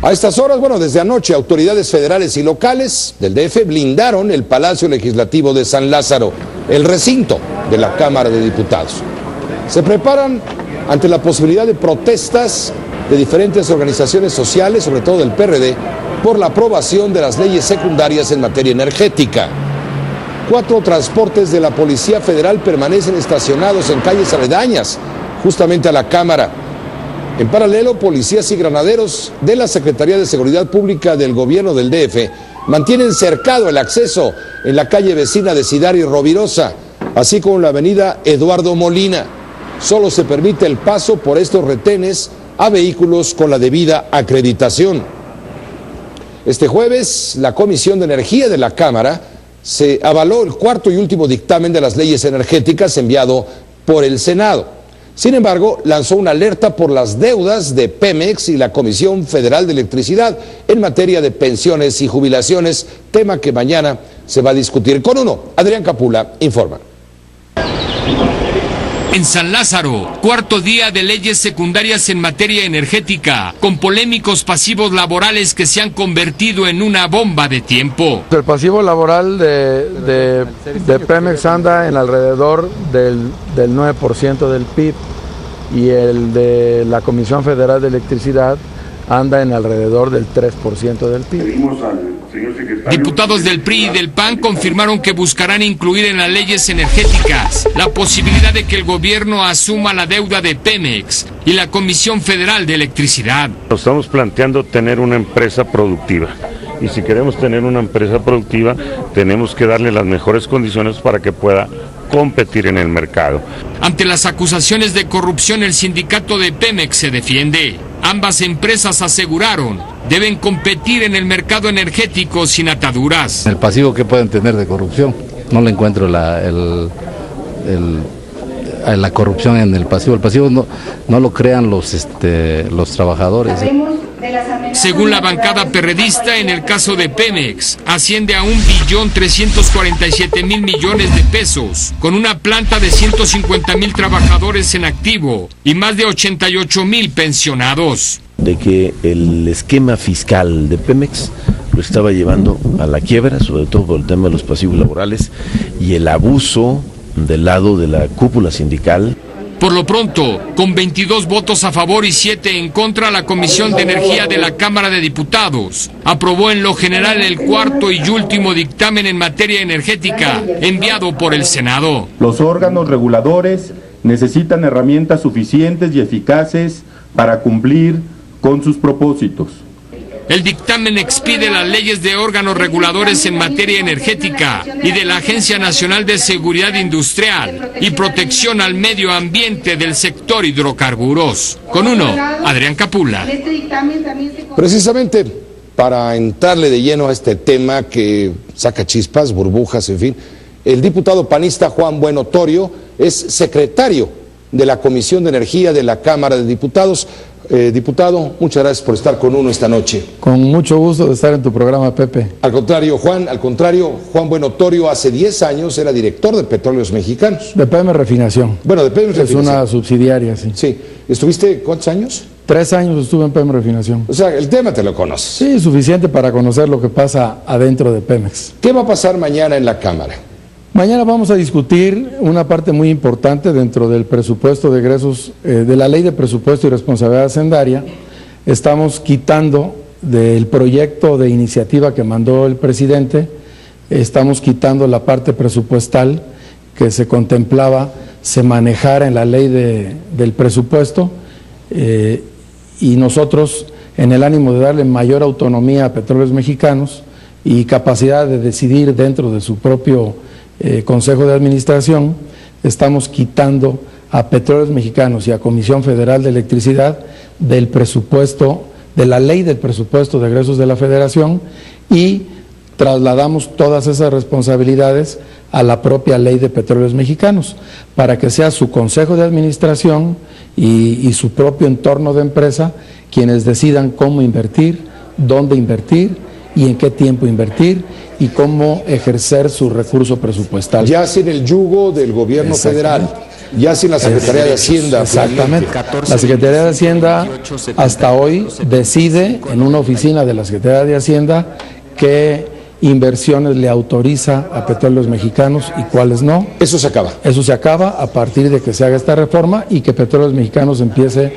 A estas horas, desde anoche, autoridades federales y locales del DF blindaron el Palacio Legislativo de San Lázaro, el recinto de la Cámara de Diputados. Se preparan ante la posibilidad de protestas de diferentes organizaciones sociales, sobre todo del PRD, por la aprobación de las leyes secundarias en materia energética. 4 transportes de la Policía Federal permanecen estacionados en calles aledañas, justamente a la Cámara. En paralelo, policías y granaderos de la Secretaría de Seguridad Pública del Gobierno del DF mantienen cercado el acceso en la calle vecina de Cidar y Rovirosa, así como en la avenida Eduardo Molina. Solo se permite el paso por estos retenes a vehículos con la debida acreditación. Este jueves, la Comisión de Energía de la Cámara se avaló el cuarto y último dictamen de las leyes energéticas enviado por el Senado. Sin embargo, lanzó una alerta por las deudas de Pemex y la Comisión Federal de Electricidad en materia de pensiones y jubilaciones, tema que mañana se va a discutir. Con uno, Adrián Capula informa. En San Lázaro, cuarto día de leyes secundarias en materia energética, con polémicos pasivos laborales que se han convertido en una bomba de tiempo. El pasivo laboral de Pemex anda en alrededor del 9% del PIB y el de la Comisión Federal de Electricidad anda en alrededor del 3% del PIB. Diputados del PRI y del PAN confirmaron que buscarán incluir en las leyes energéticas la posibilidad de que el gobierno asuma la deuda de Pemex y la Comisión Federal de Electricidad. Nos estamos planteando tener una empresa productiva. Y si queremos tener una empresa productiva, tenemos que darle las mejores condiciones para que pueda competir en el mercado. Ante las acusaciones de corrupción, el sindicato de Pemex se defiende. Ambas empresas aseguraron deben competir en el mercado energético sin ataduras. El pasivo que pueden tener de corrupción, no le encuentro la corrupción en el pasivo. El pasivo no lo crean los trabajadores. Según la bancada perredista, en el caso de Pemex, asciende a 1.347.000 millones de pesos, con una planta de 150.000 trabajadores en activo y más de 88.000 pensionados. De que el esquema fiscal de Pemex lo estaba llevando a la quiebra, sobre todo por el tema de los pasivos laborales y el abuso del lado de la cúpula sindical. Por lo pronto, con 22 votos a favor y 7 en contra, la Comisión de Energía de la Cámara de Diputados aprobó en lo general el cuarto y último dictamen en materia energética enviado por el Senado. Los órganos reguladores necesitan herramientas suficientes y eficaces para cumplir con sus propósitos. El dictamen expide las leyes de órganos reguladores en materia energética y de la Agencia Nacional de Seguridad Industrial y Protección al Medio Ambiente del sector hidrocarburos. Con uno, Adrián Capula. Precisamente para entrarle de lleno a este tema que saca chispas, burbujas, en fin, el diputado panista Juan Buenotorio es secretario de la Comisión de Energía de la Cámara de Diputados. Diputado, muchas gracias por estar con uno esta noche. Con mucho gusto de estar en tu programa, Pepe. Al contrario, Juan Buenotorio hace 10 años era director de Petróleos Mexicanos. De PM Refinación. Bueno, de PM Refinación. Es una subsidiaria, sí. Sí. ¿Estuviste cuántos años? 3 años estuve en PM Refinación. O sea, el tema te lo conoces. Sí, suficiente para conocer lo que pasa adentro de Pemex. ¿Qué va a pasar mañana en la Cámara? Mañana vamos a discutir una parte muy importante dentro del presupuesto de egresos, de la Ley de Presupuesto y Responsabilidad Hacendaria. Estamos quitando del proyecto de iniciativa que mandó el presidente, estamos quitando la parte presupuestal que se contemplaba se manejara en la ley del presupuesto y nosotros, en el ánimo de darle mayor autonomía a Petróleos Mexicanos y capacidad de decidir dentro de su propio Consejo de Administración, estamos quitando a Petróleos Mexicanos y a Comisión Federal de Electricidad del presupuesto, de la ley del presupuesto de egresos de la Federación, y trasladamos todas esas responsabilidades a la propia ley de Petróleos Mexicanos, para que sea su Consejo de Administración y su propio entorno de empresa quienes decidan cómo invertir, dónde invertir y en qué tiempo invertir y cómo ejercer su recurso presupuestal. Ya sin el yugo del gobierno federal. Ya sin la Secretaría de Hacienda. Exactamente. La Secretaría de Hacienda hasta hoy decide en una oficina de la Secretaría de Hacienda qué inversiones le autoriza a Petróleos Mexicanos y cuáles no. Eso se acaba. Eso se acaba a partir de que se haga esta reforma y que Petróleos Mexicanos empiece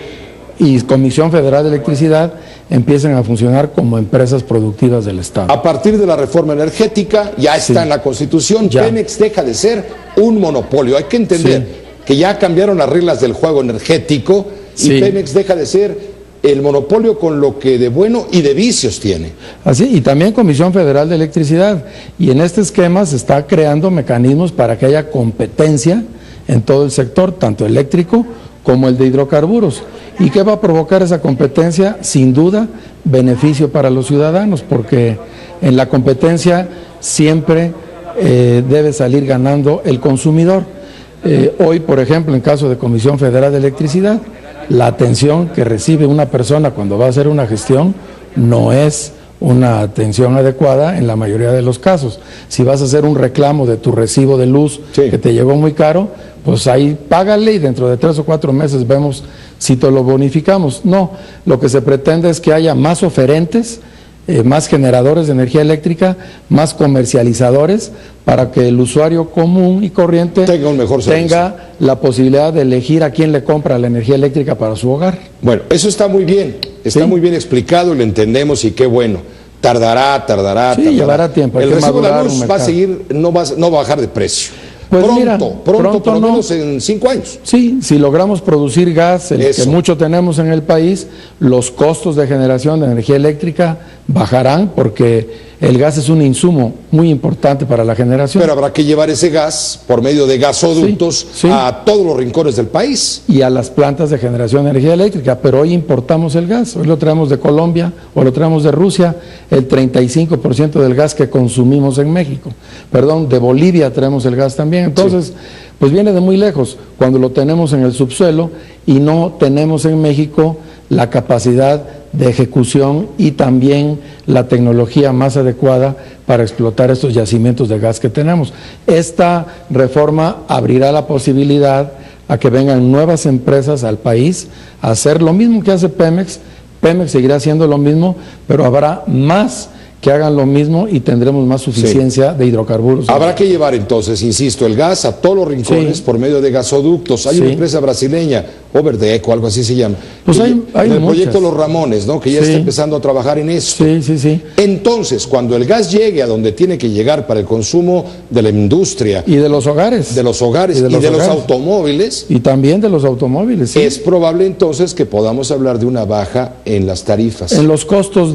y Comisión Federal de Electricidad empiecen a funcionar como empresas productivas del Estado. A partir de la reforma energética, ya está en la Constitución, ya. Pemex deja de ser un monopolio. Hay que entender que ya cambiaron las reglas del juego energético y Pemex deja de ser el monopolio con lo que de bueno y de vicios tiene. Así, y también Comisión Federal de Electricidad. Y en este esquema se está creando mecanismos para que haya competencia en todo el sector, tanto eléctrico como el de hidrocarburos. ¿Y qué va a provocar esa competencia? Sin duda, beneficio para los ciudadanos, porque en la competencia siempre debe salir ganando el consumidor. Hoy, por ejemplo, en caso de Comisión Federal de Electricidad, la atención que recibe una persona cuando va a hacer una gestión no es una atención adecuada en la mayoría de los casos. Si vas a hacer un reclamo de tu recibo de luz que te llegó muy caro, pues ahí págale y dentro de 3 o 4 meses vemos si te lo bonificamos. No, lo que se pretende es que haya más oferentes, más generadores de energía eléctrica, más comercializadores, para que el usuario común y corriente tenga un mejor servicio, tenga la posibilidad de elegir a quién le compra la energía eléctrica para su hogar. Bueno, eso está muy bien, muy bien explicado, lo entendemos y qué bueno. Tardará. Llevará tiempo. El recibo de la luz va a seguir, no va a bajar de precio. Pues pronto, por lo menos en 5 años. Sí, si logramos producir gas, el que mucho tenemos en el país, los costos de generación de energía eléctrica bajarán porque el gas es un insumo muy importante para la generación. Pero habrá que llevar ese gas por medio de gasoductos a todos los rincones del país. Y a las plantas de generación de energía eléctrica, pero hoy importamos el gas, hoy lo traemos de Colombia o lo traemos de Rusia, el 35% del gas que consumimos en México. Perdón, de Bolivia traemos el gas también. Entonces, pues viene de muy lejos, cuando lo tenemos en el subsuelo y no tenemos en México la capacidad de ejecución y también la tecnología más adecuada para explotar estos yacimientos de gas que tenemos. Esta reforma abrirá la posibilidad a que vengan nuevas empresas al país a hacer lo mismo que hace Pemex. Pemex seguirá haciendo lo mismo, pero habrá más que hagan lo mismo y tendremos más suficiencia de hidrocarburos. Habrá que llevar entonces, insisto, el gas a todos los rincones por medio de gasoductos. Hay una empresa brasileña, Overdeco, algo así se llama. Pues hay en el proyecto Los Ramones, ¿no? Que ya está empezando a trabajar en eso. Entonces, cuando el gas llegue a donde tiene que llegar para el consumo de la industria. Y de los hogares. De los hogares y de los automóviles. Y también de los automóviles. Es probable entonces que podamos hablar de una baja en las tarifas. En los costos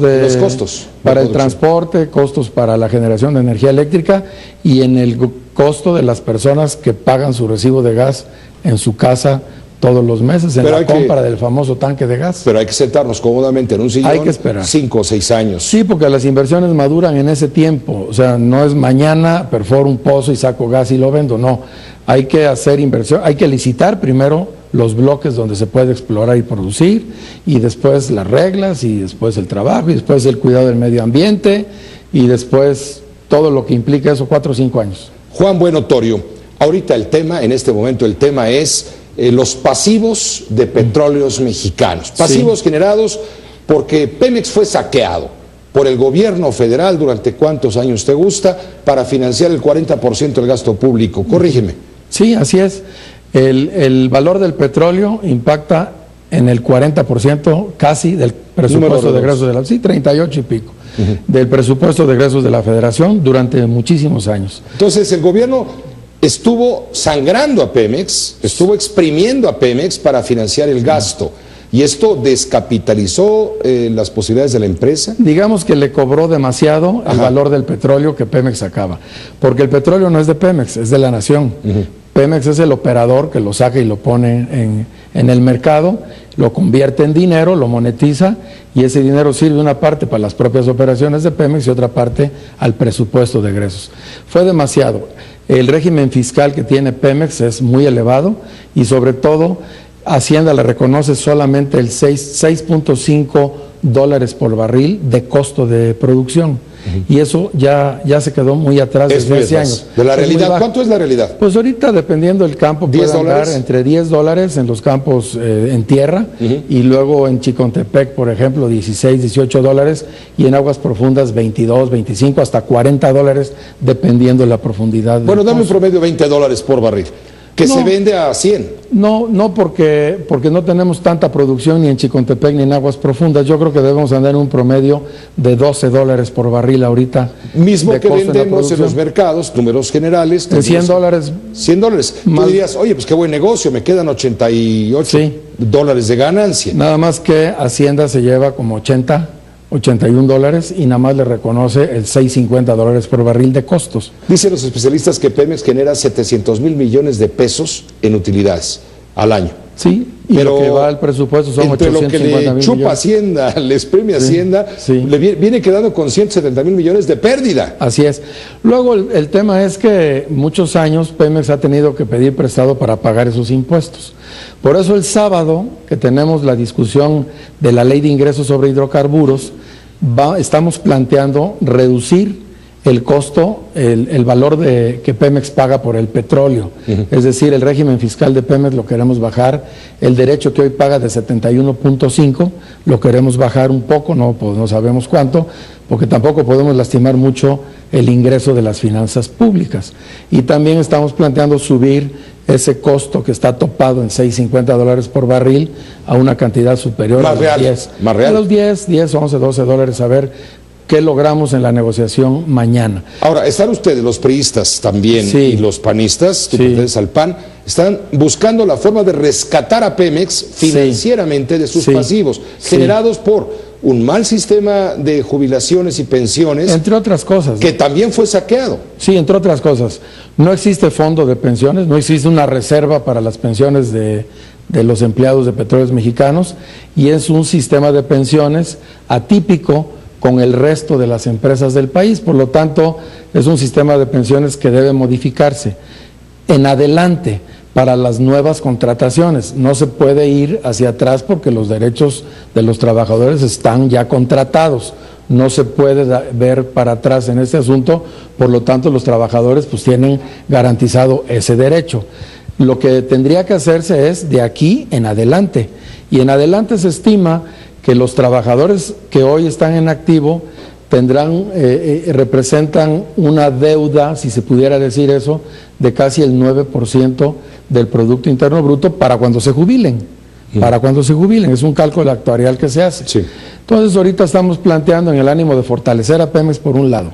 para el transporte, costos para la generación de energía eléctrica y en el costo de las personas que pagan su recibo de gas en su casa todos los meses, en la compra del famoso tanque de gas. Pero hay que sentarnos cómodamente en un sillón. Hay que esperar 5 o 6 años. Sí, porque las inversiones maduran en ese tiempo. O sea, no es mañana perforo un pozo y saco gas y lo vendo. No, hay que hacer inversión, hay que licitar primero los bloques donde se puede explorar y producir, y después las reglas, y después el trabajo, y después el cuidado del medio ambiente, y después todo lo que implica eso, 4 o 5 años. Juan Bueno Torio, ahorita en este momento el tema es los pasivos de Petróleos Mexicanos. Pasivos generados porque Pemex fue saqueado por el gobierno federal durante ¿cuántos años te gusta? Para financiar el 40% del gasto público. Corrígeme. Sí, así es. El valor del petróleo impacta en el 40% casi del presupuesto de egresos de la... Sí, 38 y pico. Del presupuesto de egresos de la Federación durante muchísimos años. Entonces el gobierno estuvo sangrando a Pemex, estuvo exprimiendo a Pemex para financiar el gasto. ¿Y esto descapitalizó las posibilidades de la empresa? Digamos que le cobró demasiado el valor del petróleo que Pemex sacaba. Porque el petróleo no es de Pemex, es de la nación. Pemex es el operador que lo saca y lo pone en el mercado, lo convierte en dinero, lo monetiza, y ese dinero sirve una parte para las propias operaciones de Pemex y otra parte al presupuesto de egresos. Fue demasiado. El régimen fiscal que tiene Pemex es muy elevado y sobre todo Hacienda le reconoce solamente el 6.5 dólares por barril de costo de producción. Y eso ya se quedó muy atrás desde hace años. De la realidad, ¿cuánto es la realidad? Pues ahorita, dependiendo del campo, puede andar entre $10 en los campos en tierra, y luego en Chicontepec, por ejemplo, $16, $18, y en aguas profundas $22, $25, hasta $40, dependiendo de la profundidad. Bueno, dame un promedio $20 por barril, que se vende a 100. No, porque no tenemos tanta producción ni en Chicontepec ni en aguas profundas. Yo creo que debemos andar en un promedio de $12 por barril ahorita. Mismo que vendemos en los mercados, números generales. En $100. $100. Tú dirías, oye, pues qué buen negocio, me quedan $88 de ganancia. Nada más que Hacienda se lleva como $81 y nada más le reconoce el $6.50 por barril de costos. Dicen los especialistas que Pemex genera 700,000 millones de pesos en utilidades al año. Sí, y pero lo que va al presupuesto son 850 mil millones. Entre lo que le chupa Hacienda, les premia Hacienda, le viene quedando con 170,000 millones de pérdida. Así es. Luego el tema es que muchos años Pemex ha tenido que pedir prestado para pagar esos impuestos. Por eso el sábado, que tenemos la discusión de la Ley de Ingresos sobre Hidrocarburos, estamos planteando reducir el costo, el valor que Pemex paga por el petróleo. Es decir, el régimen fiscal de Pemex lo queremos bajar, el derecho que hoy paga de 71.5 lo queremos bajar un poco, no sabemos cuánto, porque tampoco podemos lastimar mucho el ingreso de las finanzas públicas. Y también estamos planteando subir ese costo que está topado en $6.50 por barril a una cantidad superior a los 10. Más real. A los 10, $11, $12, a ver qué logramos en la negociación mañana. Ahora, están ustedes, los priistas también, y los panistas, que pertenecen al PAN, están buscando la forma de rescatar a Pemex financieramente de sus pasivos, generados por un mal sistema de jubilaciones y pensiones. Entre otras cosas. Que también fue saqueado. Sí, entre otras cosas. No existe fondo de pensiones, no existe una reserva para las pensiones de los empleados de Petróleos Mexicanos, y es un sistema de pensiones atípico con el resto de las empresas del país. Por lo tanto, es un sistema de pensiones que debe modificarse. En adelante, para las nuevas contrataciones, no se puede ir hacia atrás porque los derechos de los trabajadores están ya contratados. No se puede ver para atrás en este asunto, por lo tanto los trabajadores pues tienen garantizado ese derecho. Lo que tendría que hacerse es de aquí en adelante, y en adelante se estima que los trabajadores que hoy están en activo representan una deuda, si se pudiera decir eso, de casi el 9% del Producto Interno Bruto para cuando se jubilen. Para cuando se jubilen, es un cálculo actuarial que se hace. Entonces ahorita estamos planteando, en el ánimo de fortalecer a Pemex por un lado,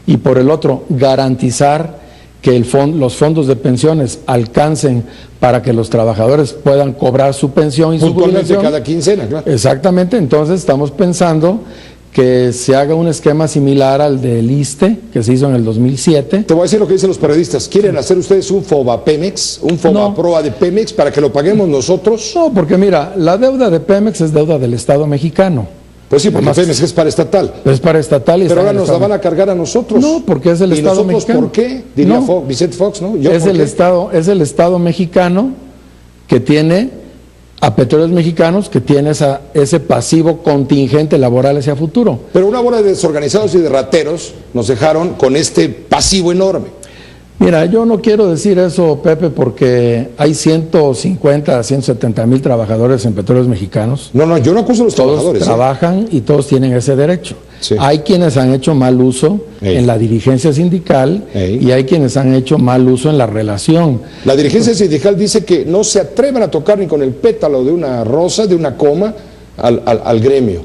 y por el otro garantizar que los fondos de pensiones alcancen para que los trabajadores puedan cobrar su pensión y su jubilación cada quincena, claro. Exactamente. Entonces estamos pensando que se haga un esquema similar al del ISSSTE, que se hizo en el 2007. Te voy a decir lo que dicen los periodistas. ¿Quieren hacer ustedes un FOBA-Pemex, un FOBA-PROA de Pemex, para que lo paguemos nosotros? No, porque mira, la deuda de Pemex es deuda del Estado mexicano. Pues sí, porque Pemex es paraestatal. Es paraestatal. Pero ahora nos la van a cargar a nosotros. No, porque es el Estado mexicano. ¿Por qué? Diría Vicente Fox, ¿no? Es el Estado mexicano que tiene a Petróleos Mexicanos, que tiene ese pasivo contingente laboral hacia futuro. Pero una bola de desorganizados y de rateros nos dejaron con este pasivo enorme. Mira, yo no quiero decir eso, Pepe, porque hay 150 a 170 mil trabajadores en Petróleos Mexicanos. No, yo no acuso a los trabajadores. Todos trabajan y todos tienen ese derecho. Hay quienes han hecho mal uso en la dirigencia sindical y hay quienes han hecho mal uso en la relación. La dirigencia sindical dice que no se atrevan a tocar ni con el pétalo de una rosa, de una coma, al gremio.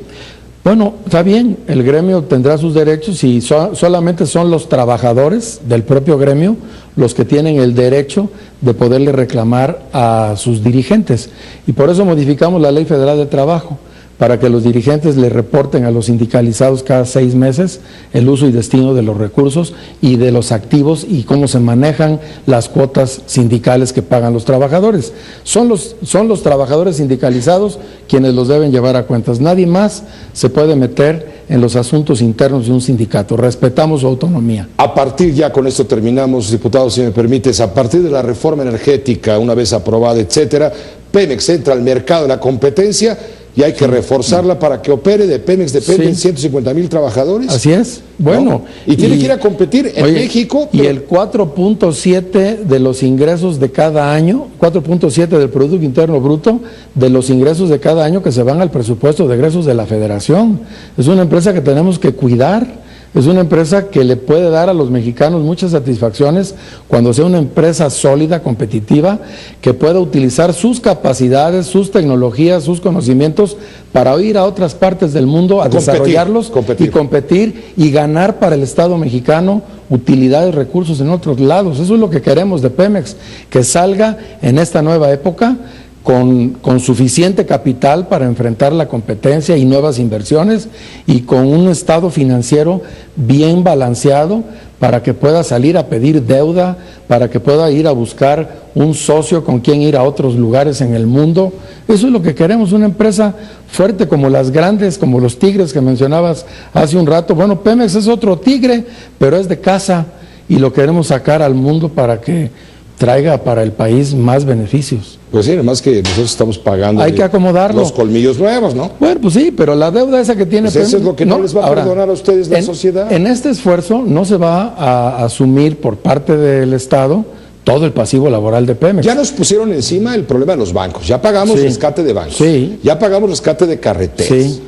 Bueno, está bien, el gremio tendrá sus derechos y solamente son los trabajadores del propio gremio los que tienen el derecho de poderle reclamar a sus dirigentes. Y por eso modificamos la Ley Federal de Trabajo, para que los dirigentes le reporten a los sindicalizados cada 6 meses el uso y destino de los recursos y de los activos y cómo se manejan las cuotas sindicales que pagan los trabajadores. Son los trabajadores sindicalizados quienes los deben llevar a cuentas. Nadie más se puede meter en los asuntos internos de un sindicato. Respetamos su autonomía. A partir, ya con esto terminamos, diputado, si me permites, a partir de la reforma energética, una vez aprobada, etcétera, Pemex entra al mercado de la competencia y hay que reforzarla para que opere. De Pemex dependen 150,000 trabajadores. Así es. Bueno. ¿No? Y tiene que ir a competir en México. Y el 4.7 de los ingresos de cada año, 4.7 del Producto Interno Bruto, de los ingresos de cada año que se van al presupuesto de egresos de la Federación. Es una empresa que tenemos que cuidar. Es una empresa que le puede dar a los mexicanos muchas satisfacciones cuando sea una empresa sólida, competitiva, que pueda utilizar sus capacidades, sus tecnologías, sus conocimientos para ir a otras partes del mundo a desarrollarlos y competir y ganar para el Estado mexicano utilidades, recursos en otros lados. Eso es lo que queremos de Pemex, que salga en esta nueva época con suficiente capital para enfrentar la competencia y nuevas inversiones y con un estado financiero bien balanceado para que pueda salir a pedir deuda, para que pueda ir a buscar un socio con quien ir a otros lugares en el mundo. Eso es lo que queremos, una empresa fuerte como las grandes, como los tigres que mencionabas hace un rato. Bueno, Pemex es otro tigre, pero es de casa y lo queremos sacar al mundo para que traiga para el país más beneficios. Pues sí, además que nosotros estamos pagando. Hay que acomodarlo. Los colmillos nuevos, ¿no? Bueno, pues sí, pero la deuda esa que tiene pues eso es lo que no les va a perdonar a ustedes la sociedad. En este esfuerzo no se va a asumir por parte del Estado todo el pasivo laboral de Pemex. Ya nos pusieron encima el problema de los bancos. Ya pagamos rescate de bancos. Sí. Ya pagamos rescate de carreteras. Sí.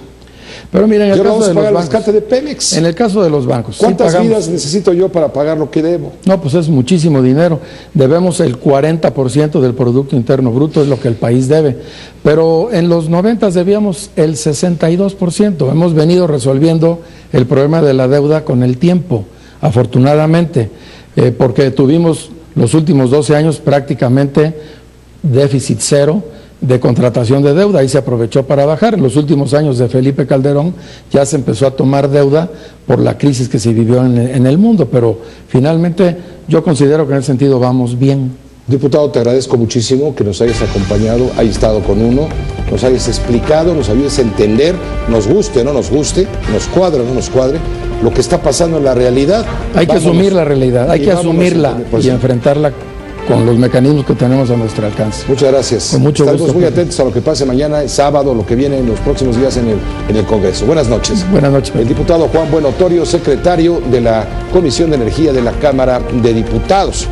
Pero mira, en el caso de los bancos, rescate de Pemex. En el caso de los bancos, ¿cuántas vidas necesito yo para pagar lo que debo? No, pues es muchísimo dinero. Debemos el 40% del Producto Interno Bruto, es lo que el país debe. Pero en los 90 debíamos el 62%. Hemos venido resolviendo el problema de la deuda con el tiempo, afortunadamente, porque tuvimos los últimos 12 años prácticamente déficit cero de contratación de deuda, y se aprovechó para bajar. En los últimos años de Felipe Calderón ya se empezó a tomar deuda por la crisis que se vivió en el mundo, pero finalmente yo considero que en ese sentido vamos bien. Diputado, te agradezco muchísimo que nos hayas acompañado, hayas estado con uno, nos hayas explicado, nos ayudes a entender, nos guste o no nos guste, nos cuadre o no nos cuadre, lo que está pasando en la realidad. Hay que asumir la realidad, hay que asumirla y enfrentarla con los mecanismos que tenemos a nuestro alcance. Muchas gracias. Con mucho Estamos gusto. muy atentos a lo que pase mañana, sábado, lo que viene en los próximos días en el Congreso. Buenas noches. Buenas noches. El diputado Juan Buenotorio, secretario de la Comisión de Energía de la Cámara de Diputados.